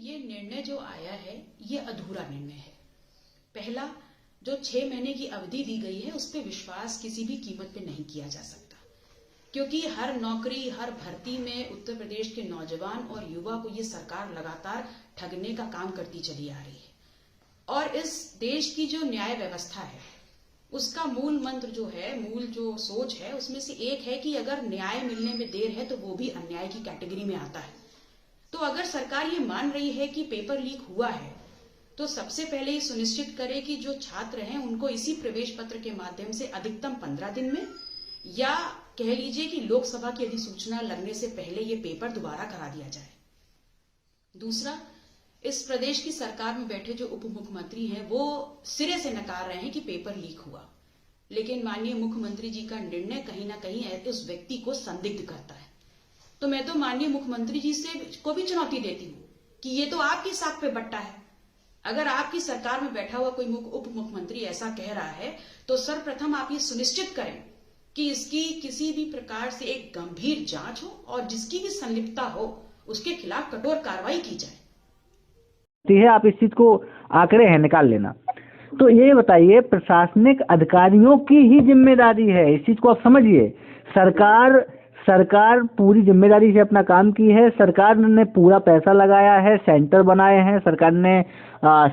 ये निर्णय जो आया है ये अधूरा निर्णय है। पहला, जो 6 महीने की अवधि दी गई है उस पर विश्वास किसी भी कीमत पे नहीं किया जा सकता, क्योंकि हर नौकरी, हर भर्ती में उत्तर प्रदेश के नौजवान और युवा को ये सरकार लगातार ठगने का काम करती चली आ रही है। और इस देश की जो न्याय व्यवस्था है उसका मूल मंत्र जो है, मूल जो सोच है, उसमें से एक है कि अगर न्याय मिलने में देर है तो वो भी अन्याय की कैटेगरी में आता है। तो अगर सरकार ये मान रही है कि पेपर लीक हुआ है तो सबसे पहले ये सुनिश्चित करे कि जो छात्र हैं उनको इसी प्रवेश पत्र के माध्यम से अधिकतम 15 दिन में, या कह लीजिए कि लोकसभा की अधिसूचना लगने से पहले ये पेपर दोबारा करा दिया जाए। दूसरा, इस प्रदेश की सरकार में बैठे जो उप मुख्यमंत्री हैं वो सिरे से नकार रहे हैं कि पेपर लीक हुआ, लेकिन माननीय मुख्यमंत्री जी का निर्णय कहीं ना कहीं उस व्यक्ति को संदिग्ध करता है। तो मैं तो माननीय मुख्यमंत्री जी से को भी चुनौती देती हूँ कि ये तो आपकी साख पे बट्टा है। अगर आपकी सरकार में बैठा हुआ कोई उप मुख्यमंत्री ऐसा कह रहा है तो सर्वप्रथम आप ये सुनिश्चित करें कि इसकी किसी भी प्रकार से एक गंभीर जांच हो और जिसकी भी संलिप्तता हो उसके खिलाफ कठोर कार्रवाई की जाए। आप इस चीज को आंकड़े हैं निकाल लेना। तो ये बताइए, प्रशासनिक अधिकारियों की ही जिम्मेदारी है, इस चीज को आप समझिए। सरकार पूरी जिम्मेदारी से अपना काम की है। सरकार ने पूरा पैसा लगाया है, सेंटर बनाए हैं, सरकार ने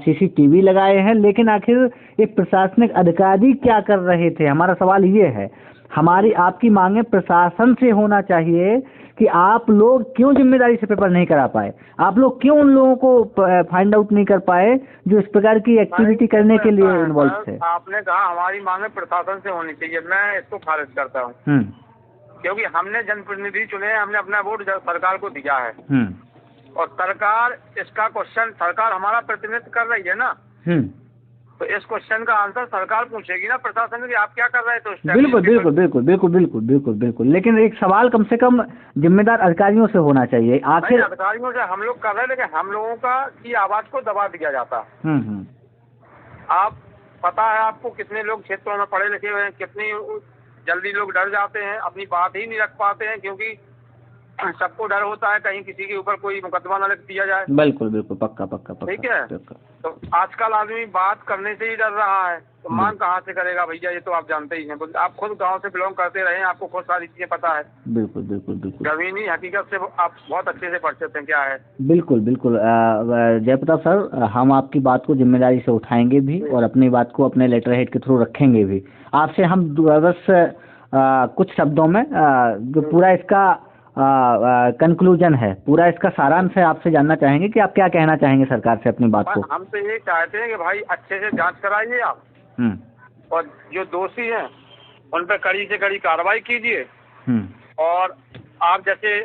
CCTV लगाए हैं, लेकिन आखिर एक प्रशासनिक अधिकारी क्या कर रहे थे? हमारा सवाल ये है। हमारी आपकी मांगे प्रशासन से होना चाहिए कि आप लोग क्यों जिम्मेदारी से पेपर नहीं करा पाए, आप लोग क्यों उन लोगों को फाइंड आउट नहीं कर पाए जो इस प्रकार की एक्टिविटी करने के लिए इन्वॉल्व थे। आपने कहा हमारी मांगे प्रशासन से होनी चाहिए, मैं इसको खारिज करता हूँ, क्योंकि हमने जनप्रतिनिधि चुने हैं, हमने अपना वोट सरकार को दिया है और सरकार इसका क्वेश्चन, सरकार हमारा प्रतिनिधित्व कर रही है ना, तो इस क्वेश्चन का आंसर सरकार पूछेगी ना प्रशासन कि आप क्या कर रहे थे उस टाइम। बिल्कुल बिल्कुल बिल्कुल बिल्कुल बिल्कुल बिल्कुल बिल्कुल, लेकिन एक सवाल कम से कम जिम्मेदार अधिकारियों से होना चाहिए। आखिर अधिकारियों से हम लोग कर रहे हैं, लेकिन हम लोगों का की आवाज को दबा दिया जाता। आप पता है आपको कितने लोग क्षेत्रों में पढ़े लिखे हुए हैं, कितनी जल्दी लोग डर जाते हैं, अपनी बात ही नहीं रख पाते हैं, क्योंकि सबको डर होता है कहीं किसी के ऊपर कोई मुकदमा न लिख दिया जाए। बिल्कुल बिल्कुल, पक्का पक्का पक्का, ठीक है। तो आजकल आदमी बात करने से ही डर रहा है, तो मांग कहाँ से करेगा भैया, ये तो आप जानते ही हैं। आप खुद गांव से बिलोंग करते रहे हैं, आपको खुद सारी चीजें पता है। बिल्कुल बिल्कुल बिल्कुल, जमीनी हकीकत से आप बहुत अच्छे से परिचित हैं क्या है। बिल्कुल बिल्कुल जयप्रताप सर, हम आपकी बात को जिम्मेदारी से उठाएंगे भी और अपनी बात को अपने लेटर हेड के थ्रू रखेंगे भी। आपसे हम बस कुछ शब्दों में जो पूरा इसका कंक्लूजन है, पूरा इसका सारांश है, आपसे जानना चाहेंगे कि आप क्या कहना चाहेंगे सरकार से अपनी बात को। हम तो ये चाहते हैं कि भाई अच्छे से जांच कराइए आप, और जो दोषी हैं उन पर कड़ी से कड़ी कार्रवाई कीजिए। और आप जैसे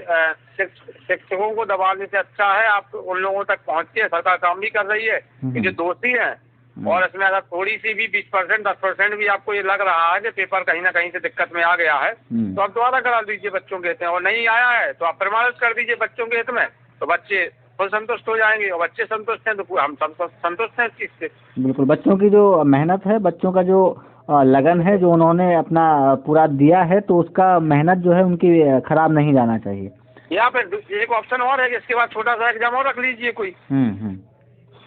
शिक्षकों को दबाने से अच्छा है आप उन लोगों तक पहुँच के, सरकार काम भी कर रही है कि जो दोषी हैं, और इसमें अगर थोड़ी सी भी 20% 10% भी आपको ये लग रहा है कि पेपर कहीं ना कहीं से दिक्कत में आ गया है, तो आप दोबारा करा दीजिए बच्चों के हित में, और नहीं आया है तो आप प्रमाणित कर दीजिए बच्चों के हित में, तो बच्चे खुद संतुष्ट हो जाएंगे, और बच्चे संतुष्ट हैं तो हम संतुष्ट हैं इस चीज से। बिल्कुल, बच्चों की जो मेहनत है, बच्चों का जो लगन है, जो उन्होंने अपना पूरा दिया है, तो उसका मेहनत जो है उनकी खराब नहीं जाना चाहिए। या फिर एक ऑप्शन और है कि इसके बाद छोटा सा एग्जाम और रख लीजिए कोई,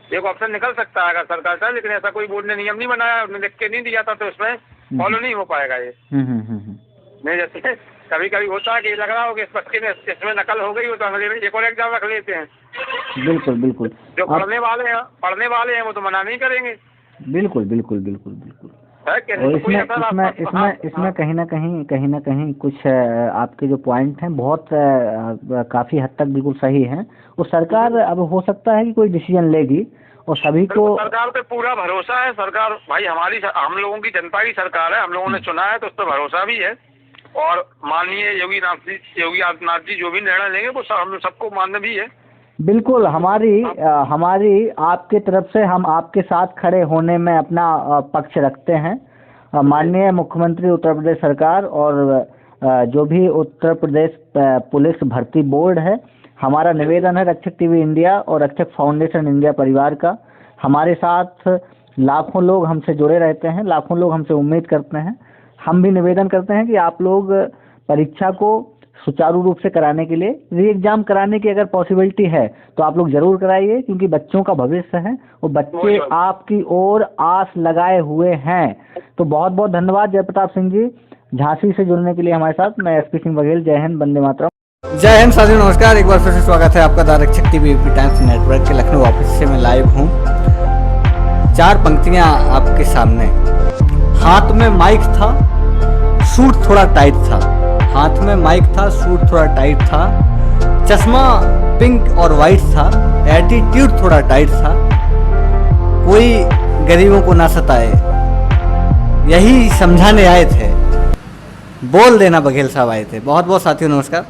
एक ऑप्शन निकल सकता है अगर सरकार का, लेकिन ऐसा कोई बोर्ड ने नियम नहीं बनाया, उन्होंने लिख के नहीं दिया था, तो उसमें फॉलो नहीं हो पाएगा ये। नहीं, जैसे कभी कभी होता है कि लग रहा हो कि इस बच्चे ने इसमें नकल हो गई हो तो अगले में एक और एग्जाम रख लेते हैं। बिल्कुल बिल्कुल, जो पढ़ने वाले हैं वो तो मना नहीं करेंगे। बिल्कुल बिल्कुल बिल्कुल बिल्कुल, और इसमें कहीं ना कहीं कुछ आपके जो पॉइंट हैं बहुत काफी हद तक बिल्कुल सही हैं, और सरकार अब हो सकता है कि कोई डिसीजन लेगी, और सभी को सरकार पे पूरा भरोसा है। सरकार भाई हम लोगों की जनता की सरकार है, हम लोगों ने चुना है, तो उस पर भरोसा भी है, और माननीय योगी आदित्यनाथ जी जो भी निर्णय लेंगे वो हम सबको मान्य भी है। बिल्कुल, हमारी आपके तरफ से हम आपके साथ खड़े होने में अपना पक्ष रखते हैं। माननीय मुख्यमंत्री उत्तर प्रदेश सरकार और जो भी उत्तर प्रदेश पुलिस भर्ती बोर्ड है, हमारा निवेदन है रक्षक टीवी इंडिया और रक्षक फाउंडेशन इंडिया परिवार का, हमारे साथ लाखों लोग हमसे जुड़े रहते हैं, लाखों लोग हमसे उम्मीद करते हैं। हम भी निवेदन करते हैं कि आप लोग परीक्षा को सुचारू रूप से कराने के लिए री एग्जाम कराने की अगर पॉसिबिलिटी है तो आप लोग जरूर कराइए, क्योंकि बच्चों का भविष्य है और बच्चे आपकी ओर आस लगाए हुए हैं। तो बहुत बहुत धन्यवाद जयप्रताप सिंह जी झांसी से जुड़ने के लिए हमारे साथ। मैं एसपी सिंह बघेल, जय हिंद, वंदे मातरम। जय हिंद साथियों, नमस्कार। एक बार फिर से स्वागत है आपका द रक्षक टीवी यूपी टाइम्स नेटवर्क के लखनऊ ऑफिस से मैं लाइव हूँ। 4 पंक्तियाँ आपके सामने। हाथ में माइक था, सूट थोड़ा टाइट था। हाथ में माइक था, सूट थोड़ा टाइट था। चश्मा पिंक और वाइट था। एटीट्यूड थोड़ा टाइट था। कोई गरीबों को ना सताए, यही समझाने आए थे। बोल देना बघेल साहब आए थे। बहुत बहुत साथियों नमस्कार।